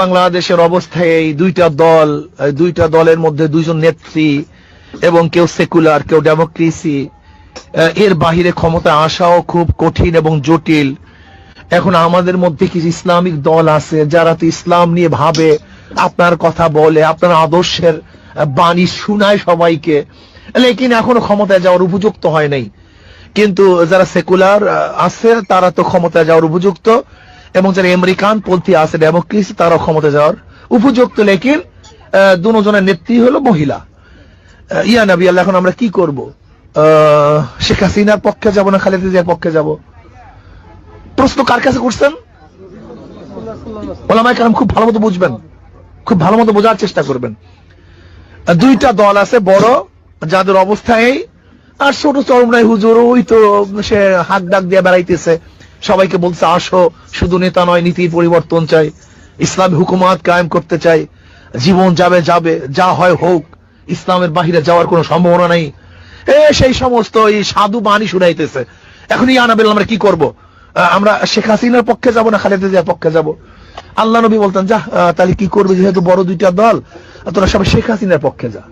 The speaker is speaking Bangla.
বাংলাদেশের অবস্থায় এই দুইটা দলের মধ্যে দুইজন নেত্রী এবং কেউ সেকুলার কেউ ডেমোক্রেসি, এর বাহিরে ক্ষমতা আসাও খুব কঠিন এবং জটিল। এখন আমাদের মধ্যে কিছু ইসলামিক দল আছে যারা তো ইসলাম নিয়ে ভাবে, আপনার কথা বলে, আপনার আদর্শের বাণী শোনায় সবাইকে, লেকিন এখনো ক্ষমতায় যাওয়ার উপযুক্ত হয় নাই। কিন্তু যারা সেকুলার আছে তারা তো ক্ষমতায় যাওয়ার উপযুক্ত, এবং যারা আমেরিকান পন্থী আছে ডেমোক্রেসি তারাও ক্ষমতায় যাওয়ার উপযুক্ত, লেকিন দুজনের নেত্রী হলো মহিলা। ইয়া নবী আল্লাহ, এখন আমরা কি করব? শেখ হাসিনার পক্ষে যাব না খালেদা জিয়ার পক্ষে যাব? প্রশ্ন কার কাছে করছেন? ওলামায়ে কেরাম খুব ভালো মতো বুঝবেন, খুব ভালো মতো বোঝার চেষ্টা করবেন। দুইটা দল আছে বড়, যাদের অবস্থায়, আর ছোট চরমরাই হুজুর ওই তো সে হাত ডাক দিয়ে বেড়াইতেছে, সবাইকে বলছে আসো, শুধু নেতা নয় নীতির পরিবর্তন চাই, ইসলামী হুকুমাত কায়েম করতে চাই, জীবন যাবে যাবে, যা হয় হোক, ইসলামের বাহিরে যাওয়ার কোনো সম্ভাবনা নাই, সেই সমস্ত এই সাধু বাণী শুনাইতেছে। এখন ইয়া নবী আমরা কি করব? আমরা শেখ হাসিনার পক্ষে যাব না খালেদা জিয়ার পক্ষে যাব? আল্লাহ নবী বলতেন, যা তাহলে কি করবে, যেহেতু বড় দুইটা দল, তোরা সবাই শেখ হাসিনার পক্ষে যা।